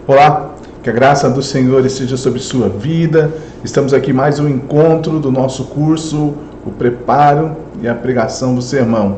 Olá, que a graça do Senhor esteja sobre sua vida. Estamos aqui mais um encontro do nosso curso, o preparo e a pregação do sermão.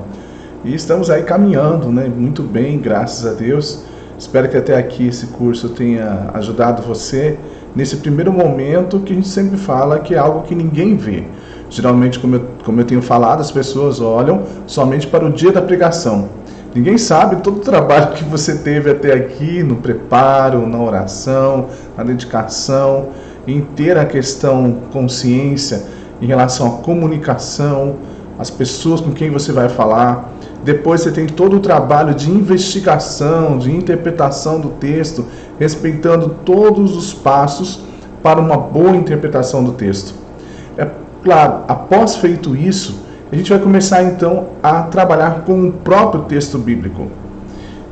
E estamos aí caminhando, muito bem, graças a Deus. Espero que até aqui esse curso tenha ajudado você nesse primeiro momento que a gente sempre fala que é algo que ninguém vê. Geralmente, como eu tenho falado, as pessoas olham somente para o dia da pregação. Ninguém sabe todo o trabalho que você teve até aqui no preparo, na oração, na dedicação, em ter a questão consciência em relação à comunicação, as pessoas com quem você vai falar. Depois você tem todo o trabalho de investigação, de interpretação do texto, respeitando todos os passos para uma boa interpretação do texto. É claro, após feito isso, a gente vai começar então a trabalhar com o próprio texto bíblico.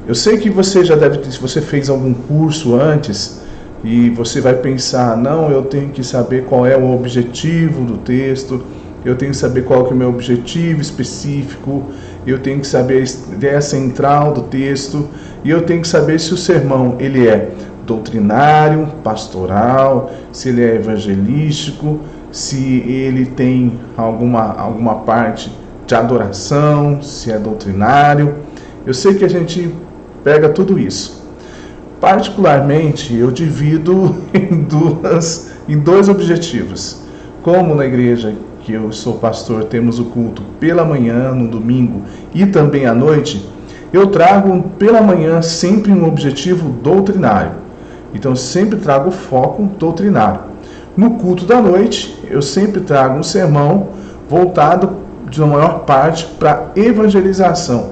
Eu sei que você já deve ter, se você fez algum curso antes, e você vai pensar, não, eu tenho que saber qual é o objetivo do texto, eu tenho que saber qual que é o meu objetivo específico, eu tenho que saber a ideia central do texto, e eu tenho que saber se o sermão ele é doutrinário, pastoral, se ele é evangelístico, se ele tem alguma parte de adoração, se é doutrinário. Eu sei que a gente pega tudo isso. Particularmente, eu divido em dois objetivos. Como na igreja que eu sou pastor, temos o culto pela manhã, no domingo e também à noite, eu trago pela manhã sempre um objetivo doutrinário. Então, eu sempre trago foco doutrinário. No culto da noite, eu sempre trago um sermão voltado, de maior parte, para evangelização.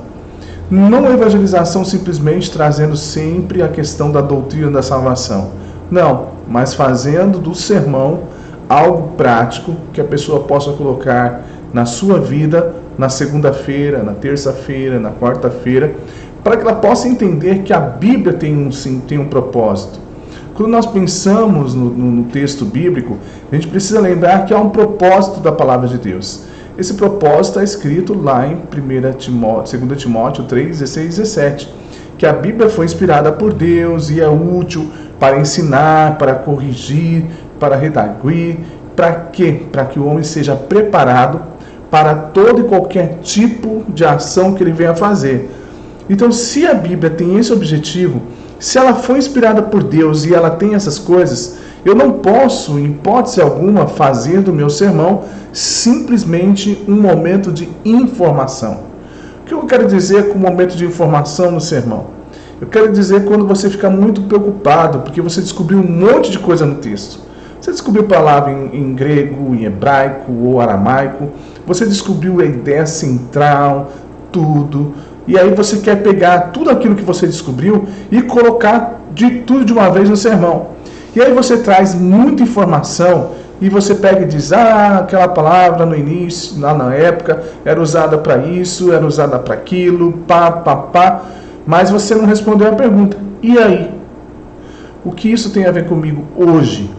Não evangelização simplesmente trazendo sempre a questão da doutrina da salvação. Não, mas fazendo do sermão algo prático que a pessoa possa colocar na sua vida, na segunda-feira, na terça-feira, na quarta-feira, para que ela possa entender que a Bíblia tem um propósito. Quando nós pensamos no texto bíblico, a gente precisa lembrar que há um propósito da palavra de Deus. Esse propósito está escrito lá em 2 Timóteo 3, 16 e 17, que a Bíblia foi inspirada por Deus e é útil para ensinar, para corrigir, para redarguir. Para quê? Para que o homem seja preparado para todo e qualquer tipo de ação que ele venha fazer. Então, se a Bíblia tem esse objetivo, se ela foi inspirada por Deus e ela tem essas coisas, eu não posso, em hipótese alguma, fazer do meu sermão simplesmente um momento de informação. O que eu quero dizer com momento de informação no sermão? Eu quero dizer quando você fica muito preocupado, porque você descobriu um monte de coisa no texto. Você descobriu palavra em grego, em hebraico ou aramaico, você descobriu a ideia central, tudo. E aí você quer pegar tudo aquilo que você descobriu e colocar tudo de uma vez no sermão. E aí você traz muita informação e você pega e diz, aquela palavra no início, lá na época, era usada para isso, era usada para aquilo, mas você não respondeu a pergunta. E aí? O que isso tem a ver comigo hoje?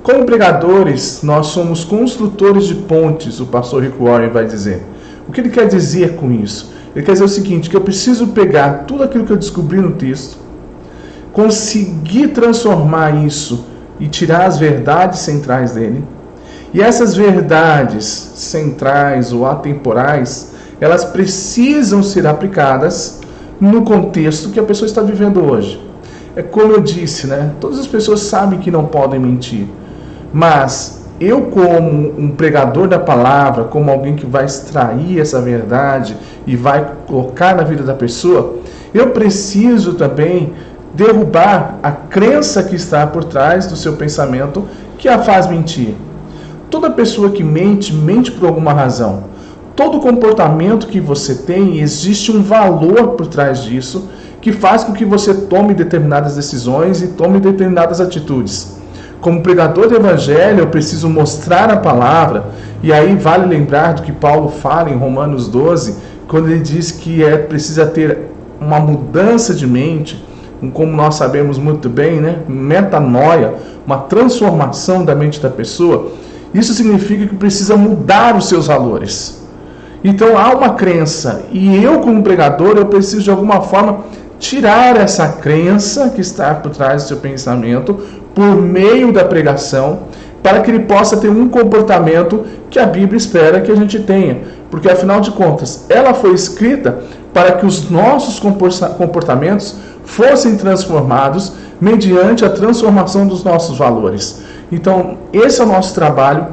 Como pregadores, nós somos construtores de pontes, o pastor Rick Warren vai dizer. O que ele quer dizer com isso? Ele quer dizer o seguinte, que eu preciso pegar tudo aquilo que eu descobri no texto, conseguir transformar isso e tirar as verdades centrais dele. E essas verdades centrais ou atemporais, elas precisam ser aplicadas no contexto que a pessoa está vivendo hoje. É como eu disse, todas as pessoas sabem que não podem mentir, mas eu, como um pregador da palavra, como alguém que vai extrair essa verdade e vai colocar na vida da pessoa, eu preciso também derrubar a crença que está por trás do seu pensamento que a faz mentir. Toda pessoa que mente, mente por alguma razão. Todo comportamento que você tem, existe um valor por trás disso que faz com que você tome determinadas decisões e tome determinadas atitudes. Como pregador do Evangelho, eu preciso mostrar a palavra, e aí vale lembrar do que Paulo fala em Romanos 12, quando ele diz que precisa ter uma mudança de mente, como nós sabemos muito bem, metanoia, uma transformação da mente da pessoa. Isso significa que precisa mudar os seus valores. Então há uma crença, e eu como pregador, eu preciso de alguma forma tirar essa crença que está por trás do seu pensamento por meio da pregação, para que ele possa ter um comportamento que a Bíblia espera que a gente tenha. Porque, afinal de contas, ela foi escrita para que os nossos comportamentos fossem transformados mediante a transformação dos nossos valores. Então, esse é o nosso trabalho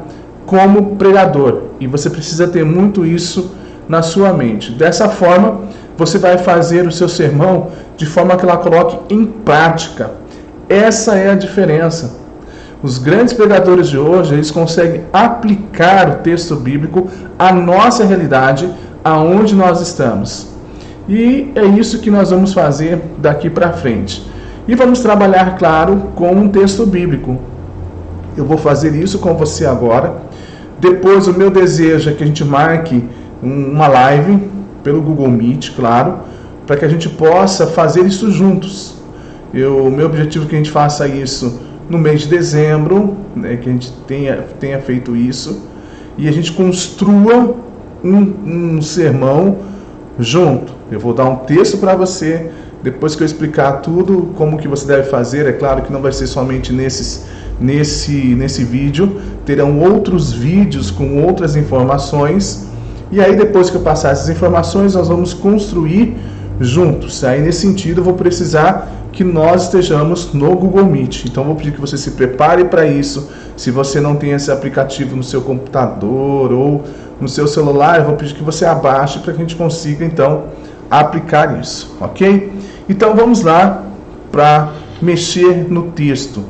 como pregador. E você precisa ter muito isso na sua mente. Dessa forma, você vai fazer o seu sermão de forma que ela coloque em prática. Essa é a diferença. Os grandes pregadores de hoje, eles conseguem aplicar o texto bíblico à nossa realidade, aonde nós estamos. E é isso que nós vamos fazer daqui para frente. E vamos trabalhar, claro, com um texto bíblico. Eu vou fazer isso com você agora. Depois, o meu desejo é que a gente marque uma live pelo Google Meet, claro, para que a gente possa fazer isso juntos. O meu objetivo é que a gente faça isso no mês de dezembro, né, que a gente tenha feito isso, e a gente construa um sermão junto. Eu vou dar um texto para você, depois que eu explicar tudo, como que você deve fazer. É claro que não vai ser somente nesse vídeo, terão outros vídeos com outras informações, e aí depois que eu passar essas informações, nós vamos construir juntos. Aí nesse sentido eu vou precisar que nós estejamos no Google Meet. Então eu vou pedir que você se prepare para isso. Se você não tem esse aplicativo no seu computador ou no seu celular, eu vou pedir que você abaixe para que a gente consiga então aplicar isso, ok? Então vamos lá para mexer no texto.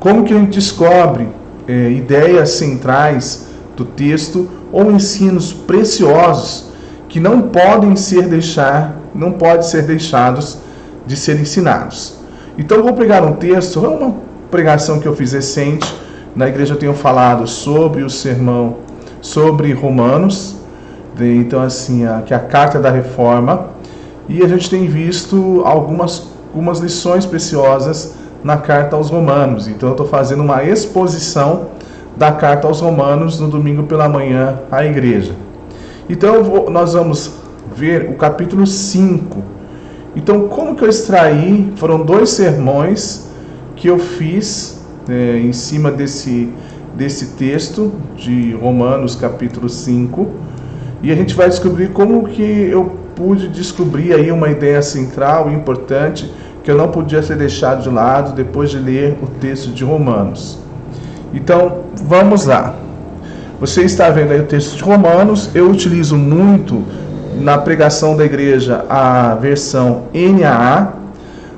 Como que a gente descobre ideias centrais do texto ou ensinos preciosos que não podem ser deixados de ser ensinados? Então eu vou pegar um texto, é uma pregação que eu fiz recente, na igreja eu tenho falado sobre o sermão sobre Romanos, então assim, que é a carta da reforma, e a gente tem visto algumas lições preciosas na carta aos Romanos. Então eu estou fazendo uma exposição da carta aos Romanos no domingo pela manhã à igreja. Então nós vamos ver o capítulo 5. Então, como que eu extraí? Foram 2 sermões que eu fiz em cima desse texto de Romanos, capítulo 5. E a gente vai descobrir como que eu pude descobrir aí uma ideia central e importante que eu não podia ser deixado de lado depois de ler o texto de Romanos. Então, vamos lá. Você está vendo aí o texto de Romanos. Eu utilizo muito na pregação da igreja a versão NAA,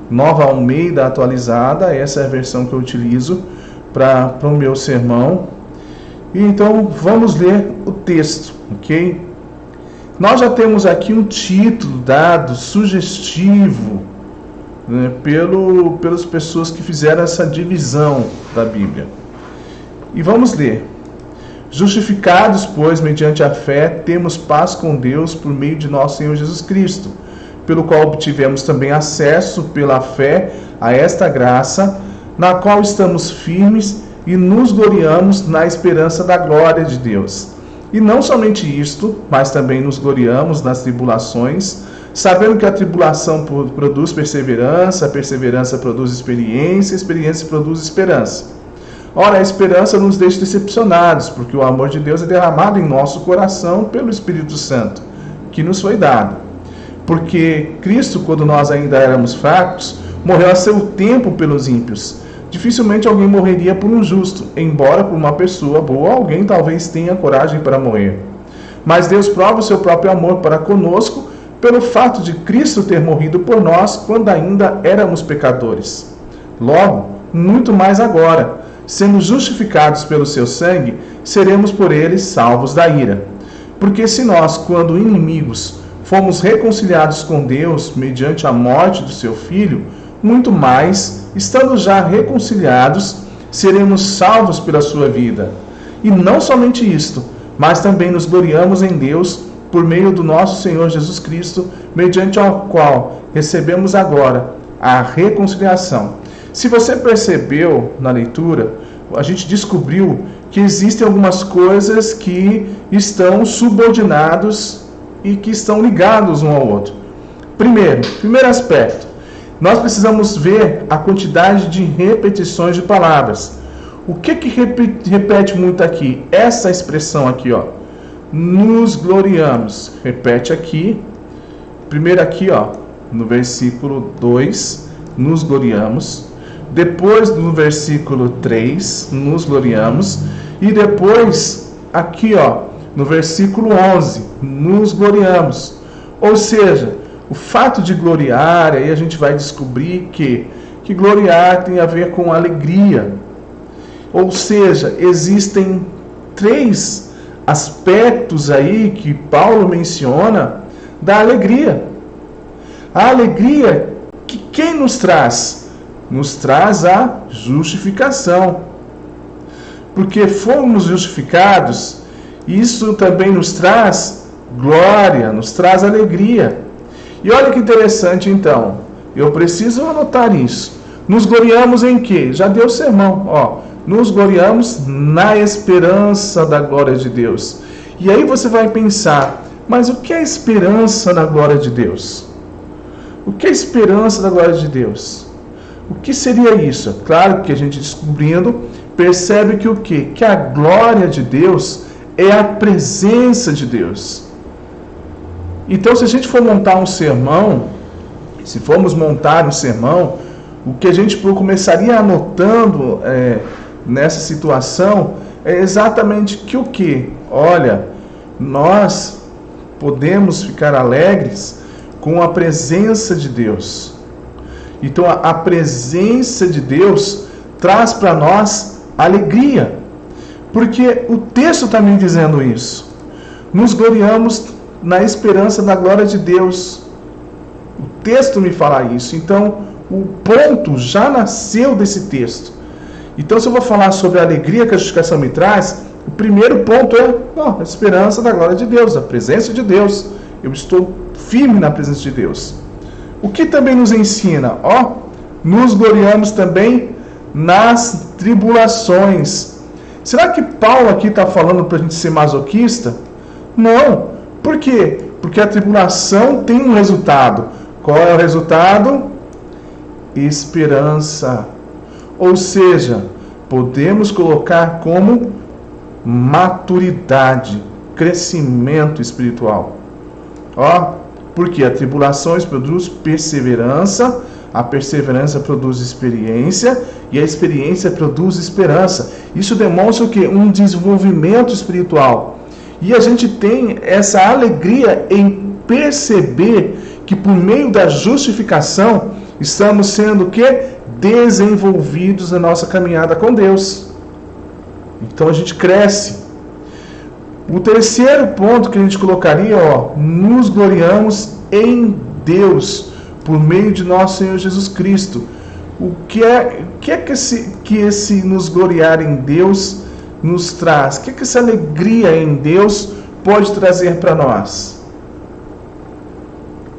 Nova Almeida Atualizada. Essa é a versão que eu utilizo para o meu sermão. E então vamos ler o texto, ok? Nós já temos aqui um título dado, sugestivo, né, pelas pessoas que fizeram essa divisão da Bíblia. E vamos ler. Justificados, pois, mediante a fé, temos paz com Deus por meio de nosso Senhor Jesus Cristo, pelo qual obtivemos também acesso pela fé a esta graça, na qual estamos firmes e nos gloriamos na esperança da glória de Deus. E não somente isto, mas também nos gloriamos nas tribulações, sabendo que a tribulação produz perseverança, a perseverança produz experiência, a experiência produz esperança. Ora, a esperança nos deixa decepcionados, porque o amor de Deus é derramado em nosso coração pelo Espírito Santo, que nos foi dado. Porque Cristo, quando nós ainda éramos fracos, morreu a seu tempo pelos ímpios. Dificilmente alguém morreria por um justo, embora por uma pessoa boa alguém talvez tenha coragem para morrer. Mas Deus prova o seu próprio amor para conosco pelo fato de Cristo ter morrido por nós quando ainda éramos pecadores. Logo, muito mais agora, sendo justificados pelo seu sangue, seremos por ele salvos da ira. Porque se nós, quando inimigos, fomos reconciliados com Deus mediante a morte do seu Filho, muito mais, estando já reconciliados, seremos salvos pela sua vida. E não somente isto, mas também nos gloriamos em Deus por meio do nosso Senhor Jesus Cristo, mediante ao qual recebemos agora a reconciliação. Se você percebeu na leitura, a gente descobriu que existem algumas coisas que estão subordinados e que estão ligados um ao outro. Primeiro aspecto, nós precisamos ver a quantidade de repetições de palavras. O que repete muito aqui? Essa expressão aqui, ó. Nos gloriamos. Repete aqui. Primeiro aqui, ó, no versículo 2, nos gloriamos. Depois no versículo 3, nos gloriamos. E depois aqui, ó, no versículo 11, nos gloriamos. Ou seja, o fato de gloriar, aí a gente vai descobrir que gloriar tem a ver com alegria. Ou seja, existem 3 aspectos aí que Paulo menciona da alegria. A alegria que quem nos traz? Nos traz a justificação. Porque fomos justificados, isso também nos traz glória, nos traz alegria. E olha que interessante então, eu preciso anotar isso. Nos gloriamos em quê? Já deu o sermão, ó. Nos gloriamos na esperança da glória de Deus. E aí você vai pensar, mas o que é esperança na glória de Deus? O que é esperança da glória de Deus? O que seria isso? Claro que a gente descobrindo, percebe que o quê? Que a glória de Deus é a presença de Deus. Então, se a gente for montar um sermão, se formos montar um sermão, o que a gente começaria anotando nessa situação é exatamente que o quê? Olha, nós podemos ficar alegres com a presença de Deus. Então, a presença de Deus traz para nós alegria. Porque o texto está me dizendo isso. Nos gloriamos na esperança da glória de Deus. O texto me fala isso. Então, o ponto já nasceu desse texto. Então, se eu vou falar sobre a alegria que a justificação me traz, o primeiro ponto é a esperança da glória de Deus, a presença de Deus. Eu estou firme na presença de Deus. O que também nos ensina? Nos gloriamos também nas tribulações. Será que Paulo aqui está falando para a gente ser masoquista? Não. Por quê? Porque a tribulação tem um resultado. Qual é o resultado? Esperança. Ou seja, podemos colocar como maturidade, crescimento espiritual. Porque a tribulações produz perseverança, a perseverança produz experiência e a experiência produz esperança. Isso demonstra o quê? Um desenvolvimento espiritual. E a gente tem essa alegria em perceber que por meio da justificação estamos sendo o quê? Desenvolvidos na nossa caminhada com Deus. Então a gente cresce. O terceiro ponto que a gente colocaria, nos gloriamos em Deus, por meio de nosso Senhor Jesus Cristo. O que é que esse nos gloriar em Deus nos traz? O que essa alegria em Deus pode trazer para nós?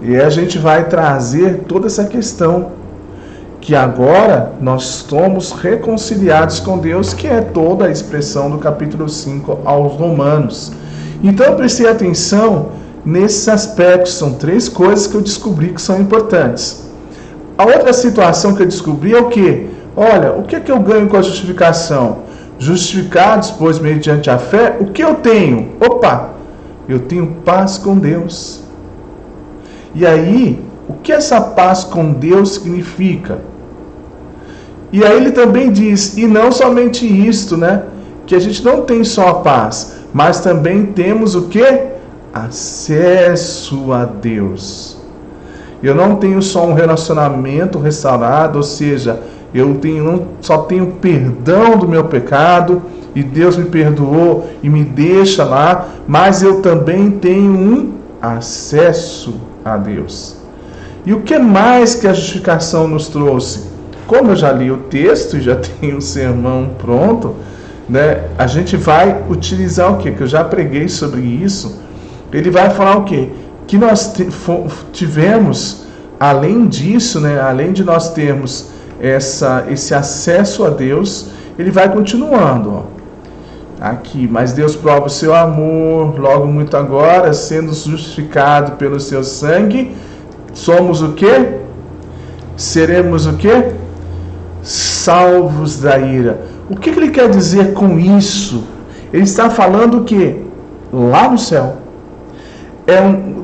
E a gente vai trazer toda essa questão, que agora nós somos reconciliados com Deus, que é toda a expressão do capítulo 5 aos Romanos. Então eu prestei atenção nesses aspectos, são 3 coisas que eu descobri que são importantes. A outra situação que eu descobri é o quê? Olha, o que eu ganho com a justificação? Justificados, pois, mediante a fé, o que eu tenho? Eu tenho paz com Deus. E aí, o que essa paz com Deus significa? E aí ele também diz, e não somente isto, que a gente não tem só a paz, mas também temos o quê? Acesso a Deus. Eu não tenho só um relacionamento restaurado, ou seja, não só tenho perdão do meu pecado, e Deus me perdoou e me deixa lá, mas eu também tenho um acesso a Deus. E o que mais que a justificação nos trouxe? Como eu já li o texto e já tenho o sermão pronto, a gente vai utilizar o quê? Que eu já preguei sobre isso. Ele vai falar o quê? Que nós tivemos, além disso, além de nós termos esse acesso a Deus, ele vai continuando. Aqui, mas Deus prova o seu amor, logo muito agora, sendo justificado pelo seu sangue, somos o quê? seremos o quê? Salvos da ira. O que ele quer dizer com isso? Ele está falando que lá no céu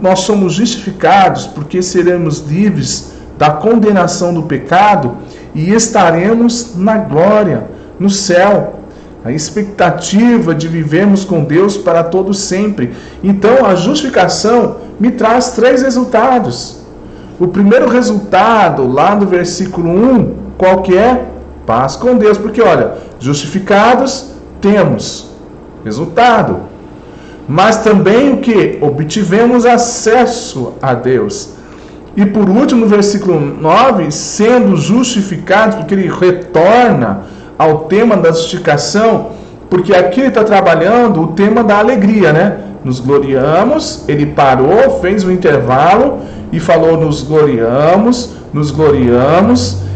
nós somos justificados porque seremos livres da condenação do pecado e estaremos na glória, no céu. A expectativa de vivermos com Deus para todo sempre. Então a justificação me traz 3 resultados. O primeiro resultado, lá no versículo 1, qual que é? Paz com Deus. Porque olha, justificados temos resultado. Mas também o que? Obtivemos acesso a Deus. E por último, no versículo 9, sendo justificados, porque ele retorna ao tema da justificação, porque aqui ele está trabalhando o tema da alegria, né? Nos gloriamos, ele parou, fez um intervalo e falou nos gloriamos,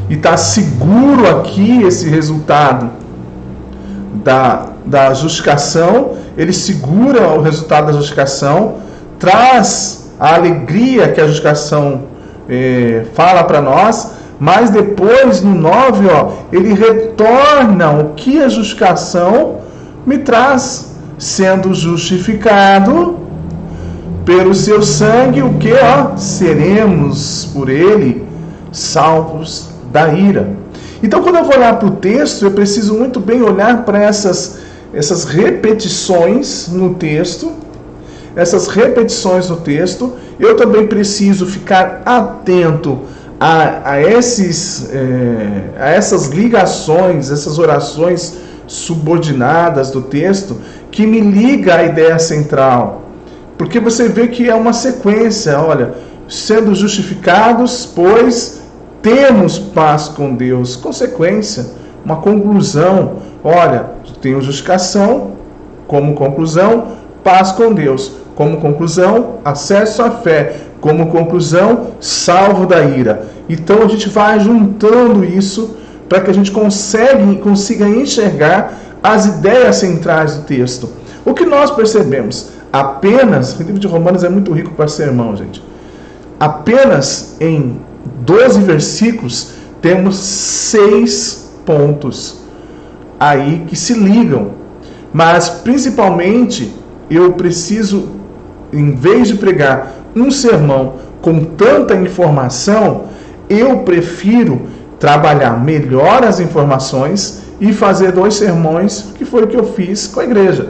e está seguro aqui esse resultado da justificação. Ele segura o resultado da justificação, traz a alegria que a justificação fala para nós, mas depois no 9, ele retorna o que a justificação me traz, sendo justificado pelo seu sangue, o que? Seremos por ele salvos da ira. Então, quando eu vou olhar para o texto, eu preciso muito bem olhar para essas repetições no texto. Essas repetições no texto, eu também preciso ficar atento a essas ligações, essas orações subordinadas do texto, que me liga à ideia central. Porque você vê que é uma sequência, olha, sendo justificados, pois temos paz com Deus. Consequência, uma conclusão. Olha, tenho justificação, como conclusão, paz com Deus. Como conclusão, acesso à fé. Como conclusão, salvo da ira. Então a gente vai juntando isso para que a gente consiga enxergar as ideias centrais do texto. O que nós percebemos? Apenas, o livro de Romanos é muito rico para sermão, gente. Apenas em 12 versículos temos 6 pontos aí que se ligam. Mas principalmente eu preciso, em vez de pregar um sermão com tanta informação, eu prefiro trabalhar melhor as informações e fazer 2 sermões, que foi o que eu fiz com a igreja.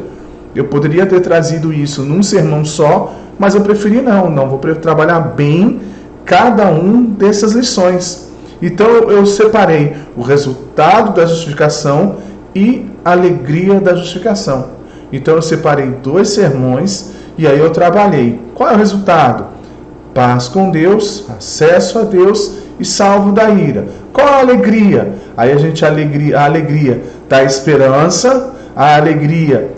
Eu poderia ter trazido isso num sermão só, mas eu preferi não, vou trabalhar bem cada um dessas lições. Então eu separei o resultado da justificação e a alegria da justificação. Então eu separei 2 sermões e aí eu trabalhei. Qual é o resultado? Paz com Deus, acesso a Deus e salvo da ira. Qual a alegria? Aí a alegria da esperança, a alegria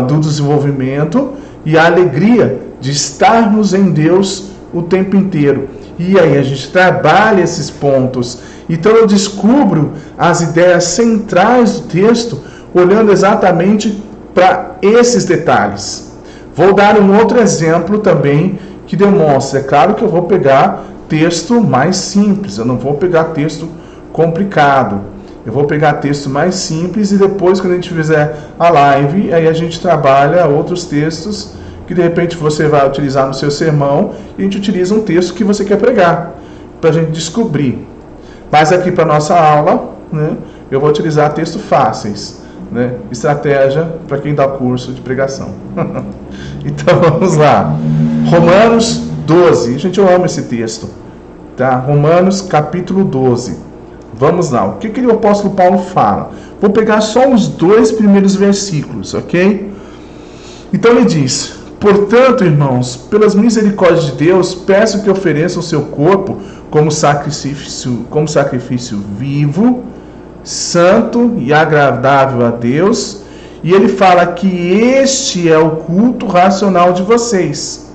do desenvolvimento e a alegria de estarmos em Deus o tempo inteiro. E aí a gente trabalha esses pontos. Então eu descubro as ideias centrais do texto, olhando exatamente para esses detalhes. Vou dar um outro exemplo também que demonstra. É claro que eu vou pegar texto mais simples, eu não vou pegar texto complicado. Eu vou pegar texto mais simples e depois, quando a gente fizer a live, aí a gente trabalha outros textos que de repente você vai utilizar no seu sermão e a gente utiliza um texto que você quer pregar, para a gente descobrir. Mas aqui para a nossa aula, né, eu vou utilizar textos fáceis, né, estratégia para quem dá curso de pregação. Então vamos lá. Romanos 12. Gente, eu amo esse texto. Tá? Romanos capítulo 12. Vamos lá, o que o apóstolo Paulo fala? Vou pegar só os 2 primeiros versículos, ok? Então ele diz: portanto, irmãos, pelas misericórdias de Deus, peço que ofereçam o seu corpo como sacrifício vivo, santo e agradável a Deus. E ele fala que este é o culto racional de vocês.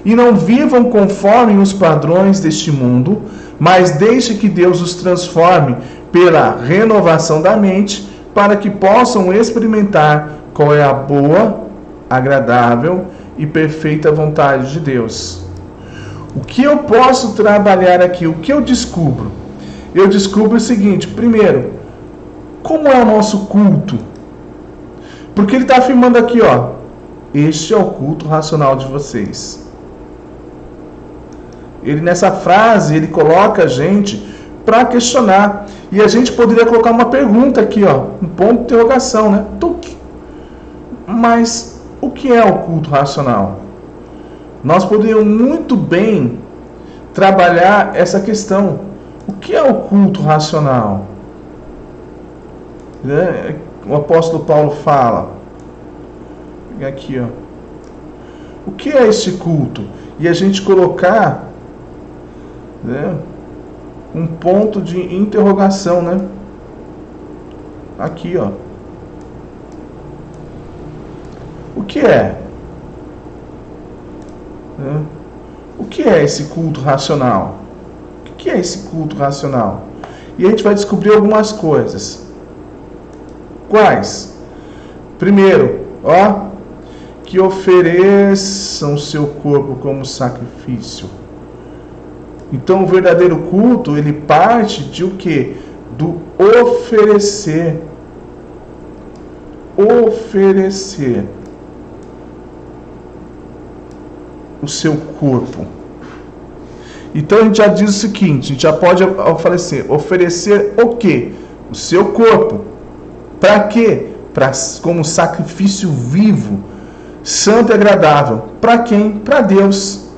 E não vivam conforme os padrões deste mundo, mas deixe que Deus os transforme pela renovação da mente, para que possam experimentar qual é a boa, agradável e perfeita vontade de Deus. O que eu posso trabalhar aqui? O que eu descubro? eu descubro o seguinte: primeiro, como é o nosso culto? Porque ele está afirmando aqui, ó, este é o culto racional de vocês. Ele, nessa frase, ele coloca a gente para questionar. E a gente poderia colocar uma pergunta aqui, ó, um ponto de interrogação, né? Mas o que é o culto racional? Nós poderíamos muito bem trabalhar essa questão. O que é o culto racional? Né? O apóstolo Paulo fala aqui, ó, o que é esse culto? E a gente colocar, né, um ponto de interrogação, né? Aqui, ó. O que é? Né? O que é esse culto racional? O que é esse culto racional? E a gente vai descobrir algumas coisas. Quais? Primeiro, ó, que ofereçam seu corpo como sacrifício. Então, o verdadeiro culto, ele parte de o quê? Do oferecer. Oferecer o seu corpo. Então, a gente já diz o seguinte, a gente já pode oferecer o quê? O seu corpo. Para quê? Como sacrifício vivo, santo e agradável. Para quem? Para Deus.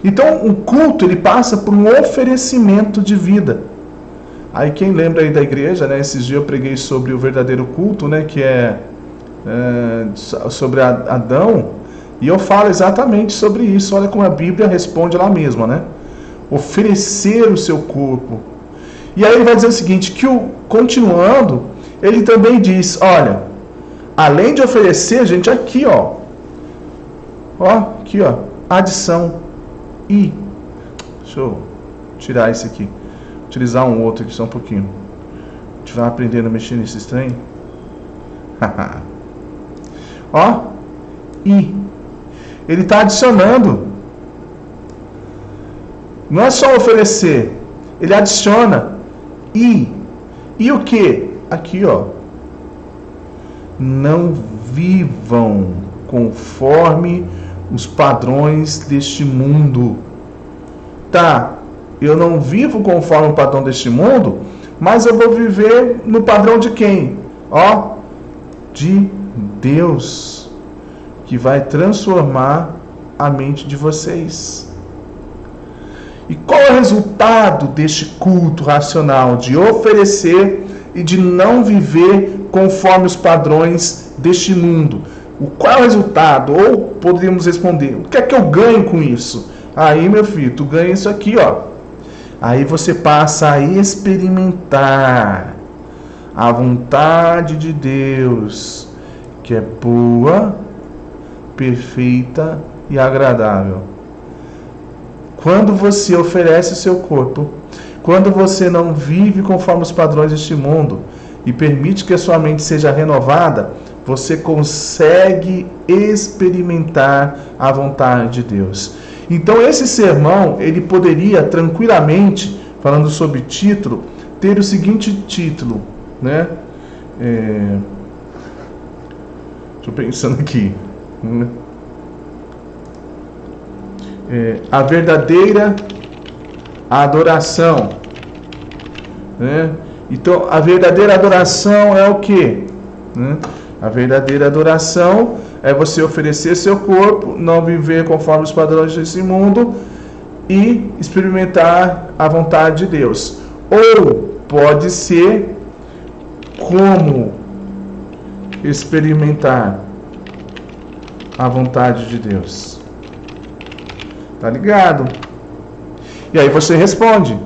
Então, o culto, ele passa por um oferecimento de vida. Aí, quem lembra aí da igreja, né? Esses dias eu preguei sobre o verdadeiro culto, né? Que é sobre Adão. E eu falo exatamente sobre isso. Olha como a Bíblia responde lá mesma, né? Oferecer o seu corpo. E aí ele vai dizer o seguinte, que continuando, ele também diz, olha, além de oferecer, gente, aqui, ó, aqui, ó, adição. Deixa eu tirar esse aqui, utilizar um outro aqui só um pouquinho. A gente vai aprendendo a mexer nesse trem. Ó, ele está adicionando. Não é só oferecer, ele adiciona. E o que? Aqui, ó. Não vivam conforme os padrões deste mundo. Tá, eu não vivo conforme o padrão deste mundo, mas eu vou viver no padrão de quem? Ó, de Deus, que vai transformar a mente de vocês. E qual é o resultado deste culto racional? De oferecer e de não viver conforme os padrões deste mundo. Qual é o resultado? Ou poderíamos responder, o que é que eu ganho com isso? Aí, meu filho, tu ganha isso aqui, ó. Aí você passa a experimentar a vontade de Deus, que é boa, perfeita e agradável. Quando você oferece o seu corpo, quando você não vive conforme os padrões deste mundo e permite que a sua mente seja renovada, você consegue experimentar a vontade de Deus. Então esse sermão, ele poderia tranquilamente, falando sobre título, ter o seguinte título, né? Estou pensando aqui. A verdadeira adoração. Né? Então, a verdadeira adoração é o quê? Né? A verdadeira adoração é você oferecer seu corpo, não viver conforme os padrões desse mundo e experimentar a vontade de Deus. Ou pode ser como experimentar a vontade de Deus. Tá ligado? E aí você responde: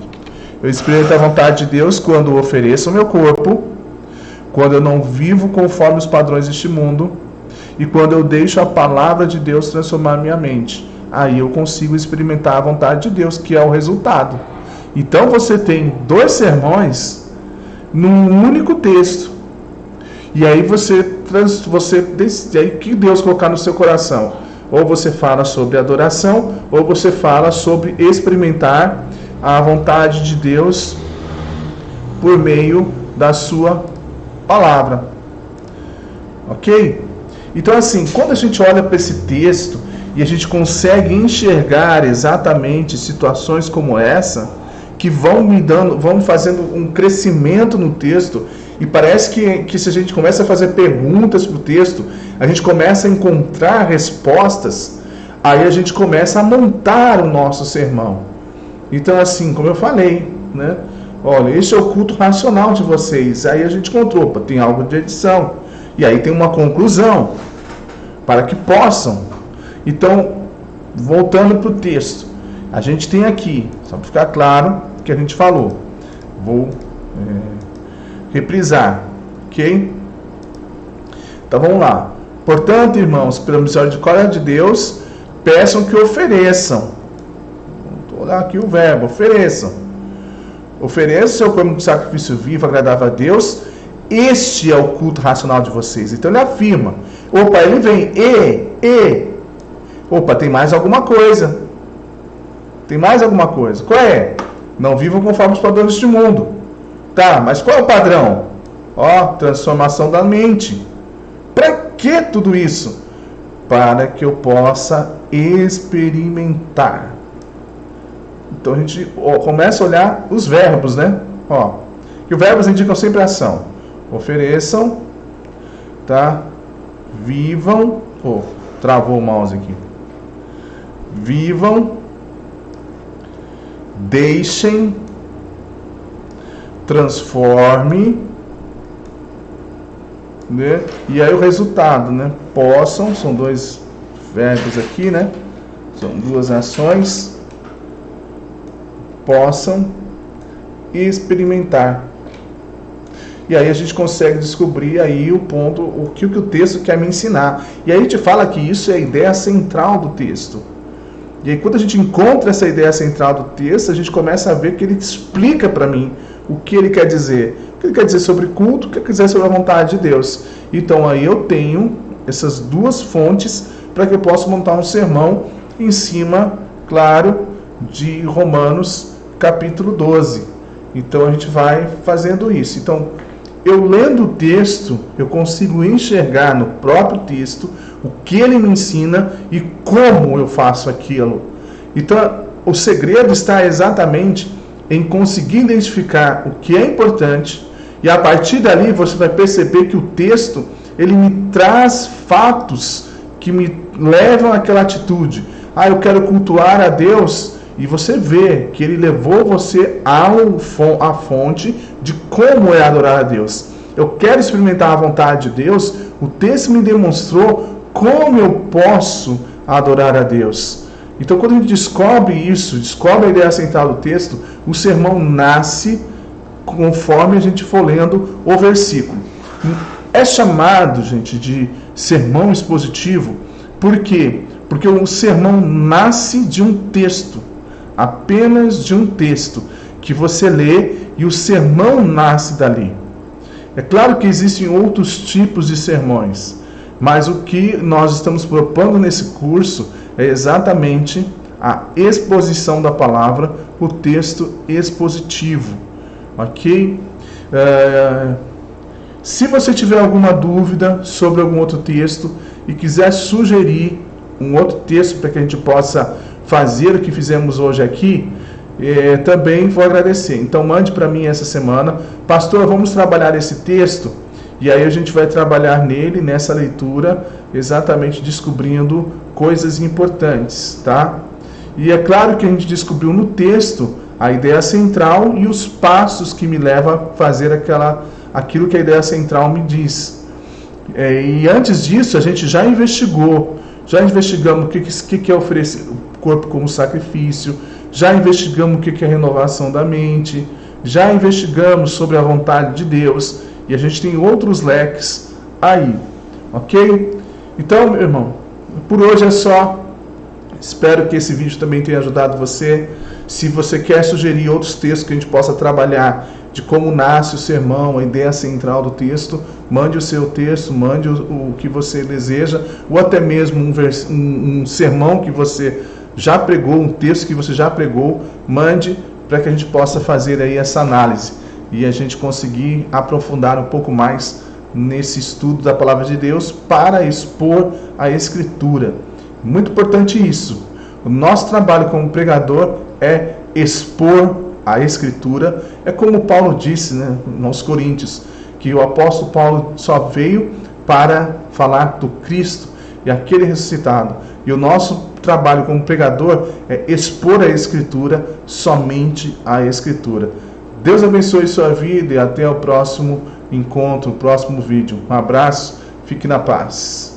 eu experimento a vontade de Deus quando ofereço o meu corpo, quando eu não vivo conforme os padrões deste mundo e quando eu deixo a palavra de Deus transformar minha mente. Aí eu consigo experimentar a vontade de Deus, que é o resultado. Então você tem 2 sermões num único texto. E aí você decide aí que Deus colocar no seu coração. Ou você fala sobre adoração, ou você fala sobre experimentar a vontade de Deus por meio da sua palavra. Ok? Então assim, quando a gente olha para esse texto e a gente consegue enxergar exatamente situações como essa, que vão fazendo um crescimento no texto, e parece que se a gente começa a fazer perguntas para o texto, a gente começa a encontrar respostas, aí a gente começa a montar o nosso sermão. Então assim, como eu falei, né? Olha, esse é o culto racional de vocês. Aí a gente encontrou, tem algo de edição. E aí tem uma conclusão, para que possam. Então, voltando para o texto, a gente tem aqui, só para ficar claro o que a gente falou. Vou reprisar, ok? Então vamos lá. Portanto, irmãos, pela misericórdia de Deus, peçam que ofereçam. Vou olhar aqui o verbo, ofereçam. Ofereça o seu corpo de sacrifício vivo, agradável a Deus. Este é o culto racional de vocês. Então ele afirma. Opa, ele vem. Opa, tem mais alguma coisa. Tem mais alguma coisa. Qual é? Não vivam conforme os padrões deste mundo. Tá, mas qual é o padrão? Ó, transformação da mente. Para que tudo isso? Para que eu possa experimentar. Então a gente começa a olhar os verbos, né? Ó, que os verbos indicam sempre ação. Ofereçam, tá? Vivam, travou o mouse aqui. Vivam, deixem, transforme, né? E aí o resultado, né? Possam, são dois verbos aqui, né? São duas ações. Possam experimentar. E aí a gente consegue descobrir aí o ponto, o que o texto quer me ensinar. E aí a gente fala que isso é a ideia central do texto. E aí quando a gente encontra essa ideia central do texto, a gente começa a ver que ele explica para mim o que ele quer dizer. O que ele quer dizer sobre culto, o que ele quer dizer sobre a vontade de Deus. Então aí eu tenho essas duas fontes para que eu possa montar um sermão em cima, claro, de Romanos capítulo 12. Então a gente vai fazendo isso. Então, eu lendo o texto, eu consigo enxergar no próprio texto o que ele me ensina e como eu faço aquilo. Então, o segredo está exatamente em conseguir identificar o que é importante, e a partir dali você vai perceber que o texto, ele me traz fatos que me levam àquela atitude. Eu quero cultuar a Deus. E você vê que ele levou você à fonte de como é adorar a Deus. Eu quero experimentar a vontade de Deus. O texto me demonstrou como eu posso adorar a Deus. Então, quando a gente descobre isso, descobre a ideia central do texto, o sermão nasce conforme a gente for lendo o versículo. É chamado, gente, de sermão expositivo. Por quê? Porque o sermão nasce de um texto. Apenas de um texto que você lê e o sermão nasce dali. É claro que existem outros tipos de sermões, mas o que nós estamos propondo nesse curso é exatamente a exposição da palavra, o texto expositivo, ok? Se você tiver alguma dúvida sobre algum outro texto e quiser sugerir um outro texto para que a gente possa fazer o que fizemos hoje aqui, também vou agradecer. Então mande para mim essa semana, pastor, vamos trabalhar esse texto, e aí a gente vai trabalhar nele, nessa leitura, exatamente descobrindo coisas importantes, tá? E é claro que a gente descobriu no texto a ideia central e os passos que me levam a fazer aquilo que a ideia central me diz. E antes disso, a gente já investigamos o que é oferecer o corpo como sacrifício, já investigamos o que é renovação da mente, já investigamos sobre a vontade de Deus, e a gente tem outros leques aí, ok? Então, meu irmão, por hoje é só. Espero que esse vídeo também tenha ajudado você. Se você quer sugerir outros textos que a gente possa trabalhar de como nasce o sermão, a ideia central do texto, mande o seu texto, mande o que você deseja, ou até mesmo um sermão que você já pregou, um texto que você já pregou, mande para que a gente possa fazer aí essa análise. e a gente conseguir aprofundar um pouco mais nesse estudo da Palavra de Deus para expor a Escritura. Muito importante isso. O nosso trabalho como pregador é expor a Escritura. É como Paulo disse, né, aos Coríntios, que o apóstolo Paulo só veio para falar do Cristo e aquele ressuscitado. E o nosso trabalho como pregador é expor a Escritura, somente a Escritura. Deus abençoe sua vida e até o próximo encontro, o próximo vídeo. Um abraço, fique na paz.